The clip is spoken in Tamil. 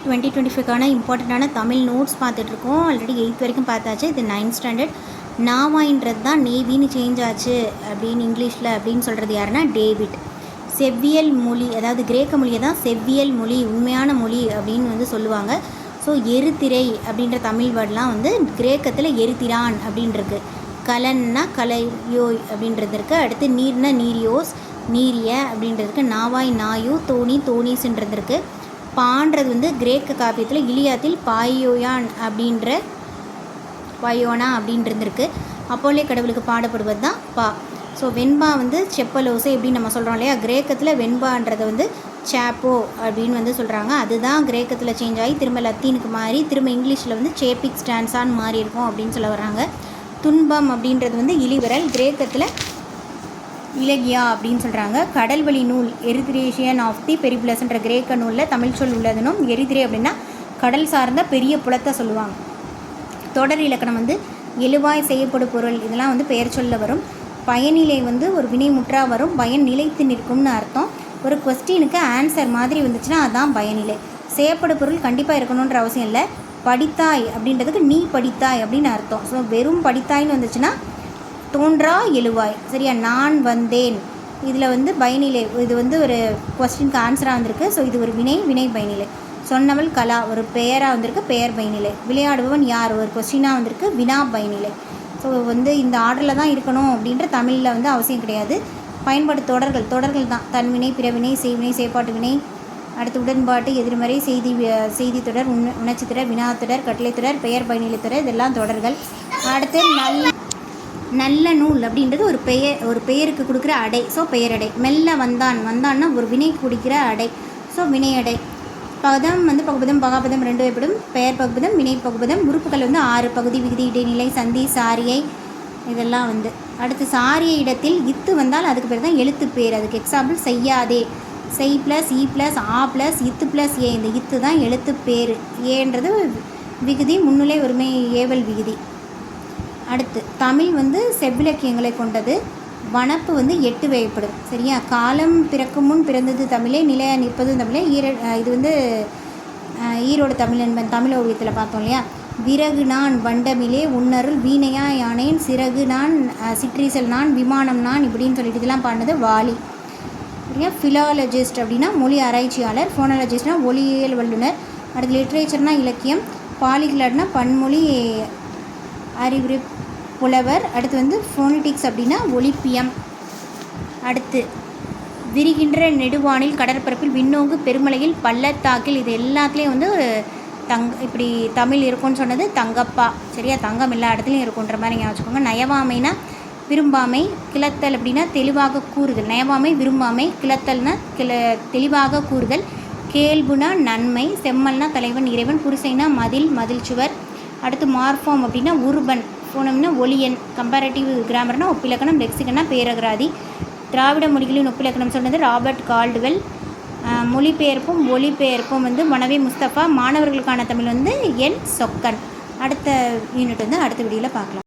2025க்கான இம்பார்ட்டண்ட்டான தமிழ் நோட்ஸ் பார்த்துட்ருக்கோம். ஆல்ரெடி 8th வரைக்கும் பார்த்தாச்சு. இது 9th ஸ்டாண்டர்ட். நாவாயின்றது தான் நேவின்னு சேஞ்ச் ஆச்சு அப்படின்னு இங்கிலீஷில் அப்படின்னு சொல்கிறது யாருன்னா டேவிட். செவ்வியல் மொழி, அதாவது கிரேக்க மொழியை தான் செவ்வியல் மொழி, உண்மையான மொழி அப்படின்னு வந்து சொல்லுவாங்க. ஸோ எரித்திரை அப்படின்ற தமிழ் வேர்டெலாம் வந்து கிரேக்கத்தில் எரித்திரான் அப்படின்றது. கலன்னா கலையோய் அப்படின்றது இருக்குது. அடுத்து நீர்னா நீரியோஸ், நீரிய அப்படின்றதுக்கு. நாவாய் நாயு, தோணி தோணிஸ்ன்றது இருக்குது. பான்றது வந்து கிரேக்க காப்பியத்தில் இலியாத்தில் பாயோயான் அப்படின்ற பாயோனா அப்படின்றது. அப்போலே கடவுளுக்கு பாடப்படுவது தான் பா. ஸோ வெண்பா வந்து செப்பலோசை அப்படின்னு நம்ம சொல்கிறோம் இல்லையா. கிரேக்கத்தில் வெண்பான்றதை வந்து சாப்போ அப்படின்னு வந்து சொல்கிறாங்க. அதுதான் கிரேக்கத்தில் சேஞ்ச் ஆகி திரும்ப லத்தீனுக்கு மாறி திரும்ப இங்கிலீஷில் வந்து சேப்பிக் ஸ்டான்ஸான்னு மாறி இருக்கும் அப்படின்னு சொல்ல வர்றாங்க. துன்பம் அப்படின்றது வந்து இழிவரல், கிரேக்கத்தில் இலகியா அப்படின்னு சொல்கிறாங்க. கடல்வழி நூல் எரித்ரேஷியன் ஆஃப் தி பெரிப்ளஸ்ன்ற கிரேக்க நூலில் தமிழ் சொல் உள்ளதுனும் எரித்ரே அப்படின்னா கடல் சார்ந்த பெரிய புலத்தை சொல்லுவாங்க. தொடர் இலக்கணம் வந்து எழுவாய் செய்யப்படும் பொருள், இதெல்லாம் வந்து பெயர் சொல்ல வரும். பயனிலை வந்து ஒரு வினைமுற்றா வரும். பயன் நிலைத்து நிற்கும்னு அர்த்தம். ஒரு கொஸ்டினுக்கு ஆன்சர் மாதிரி வந்துச்சுன்னா அதுதான் பயனிலை. செய்யப்படும் பொருள் கண்டிப்பாக இருக்கணுன்ற அவசியம் இல்லை. படித்தாய் அப்படின்றதுக்கு நீ படித்தாய் அப்படின்னு அர்த்தம். ஸோ வெறும் படித்தாய்னு வந்துச்சுன்னா தோன்றா எழுவாய், சரியா. நான் வந்தேன், இதில் வந்து பயனிலை, இது வந்து ஒரு கொஸ்டினுக்கு ஆன்சராக வந்திருக்கு. ஸோ இது ஒரு வினை பயனிலை. சொன்னவள் கலா, ஒரு பெயராக வந்திருக்கு, பெயர் பயனிலை. விளையாடுபவன் யார், ஒரு கொஸ்டினாக வந்திருக்கு, வினா பயனிலை. ஸோ வந்து இந்த ஆர்டரில் தான் இருக்கணும் அப்படின்ற தமிழில் வந்து அவசியம் கிடையாது. பயன்பாடு தொடர்கள் தான். தன்வினை, பிறவினை, செய்வினை, செயற்பாட்டு வினை, அடுத்து உடன்பாட்டு, எதிர்மறை, செய்தி தொடர், உணர்ச்சி தொடர், வினாத்தொடர், கட்டளை தொடர், பெயர் பயனிலை தொடர், இதெல்லாம் தொடர்கள். அடுத்து நல்ல நூல் அப்படின்றது ஒரு பெயருக்கு கொடுக்குற அடை. ஸோ பெயரடை. மெல்ல வந்தான்னா ஒரு வினை குடிக்கிற அடை. ஸோ வினையடை. பதம் வந்து பகுபதம் பகாபதம் ரெண்டு வகைப்படும். பெயர் பகுபதம், வினை பகுபதம். உறுப்புகள் வந்து 6: பகுதி, விகுதி, இடைநிலை, சந்தி, சாரியை, இதெல்லாம் வந்து. அடுத்து சாரிய இடத்தில் இத்து வந்தால் அதுக்கு பேர் தான் எழுத்து பேர். அதுக்கு எக்ஸாம்பிள் செய்யாதே, செய் ப்ளஸ் இ ப்ளஸ் ஆ ப்ளஸ் இத்து ப்ளஸ் ஏ, இந்த இத்து தான் எழுத்து பேர். ஏன்றது விகுதி, முன்னிலை ஒருமை ஏவல் விகுதி. அடுத்து தமிழ் வந்து செவ்விலக்கியங்களை கொண்டது. வனப்பு வந்து 8 வகைப்படும், சரியா. காலம் பிறக்கும் முன் பிறந்தது தமிழே, நிலையா நிற்பது தமிழே. இது வந்து ஈரோடு தமிழ் என்பன் தமிழ் ஓவியத்தில் பார்த்தோம் இல்லையா. விறகு நான் வண்டமிலே உன்னருள் வீணையா யானேன், சிறகு நான் சிற்றீசல் நான் விமானம் நான் இப்படின்னு சொல்லிட்டு இதெல்லாம் பாடினது வாலி, சரியா. ஃபிலாலஜிஸ்ட் அப்படின்னா மொழி ஆராய்ச்சியாளர். ஃபோனாலஜிஸ்ட்னால் ஒலியியல் வல்லுனர். அடுத்து லிட்ரேச்சர்னால் இலக்கியம். பாலிகிளாட்னா பன்மொழி அறிவுரை புலவர். அடுத்து வந்து ஃபோனிட்டிக்ஸ் அப்படின்னா ஒலிப்பியம். அடுத்து விரிகின்ற நெடுவானில், கடற்பரப்பில், விண்ணோங்கு பெருமலையில், பள்ளத்தாக்கில், இது எல்லாத்துலேயும் வந்து ஒரு இப்படி தமிழ் இருக்கும்னு சொன்னது தங்கப்பா, சரியா. தங்கம் எல்லா இடத்துலையும் இருக்குன்ற மாதிரி ஞாபகம் வச்சுக்கோங்க. நயவாமைனா விரும்பாமை. கிளத்தல் அப்படின்னா தெளிவாக கூறுதல். நயவாமை விரும்பாமை, கிளத்தல்னா தெளிவாக கூறுதல். கேள்புனா நன்மை. செம்மல்னா தலைவன் இறைவன். புரிசைனா மதில் சுவர். அடுத்து மார்ஃபார்ம் அப்படின்னா உருபன். ஃபோனம்னா ஒலியன். கம்பேரட்டிவ் கிராமர்னா ஒப்பிலக்கணம். லெக்சிகன்னா பேரகராதி. திராவிட மொழிகளின் ஒப்பிலக்கணம் சொன்னது ராபர்ட் கால்டுவெல். ஒலிபெயர்ப்பும் வந்து மனவே முஸ்தபா. மாணவர்களுக்கான தமிழ் வந்து என் சொக்கன். அடுத்த யூனிட் வந்து அடுத்த வீடியோவில் பார்க்கலாம்.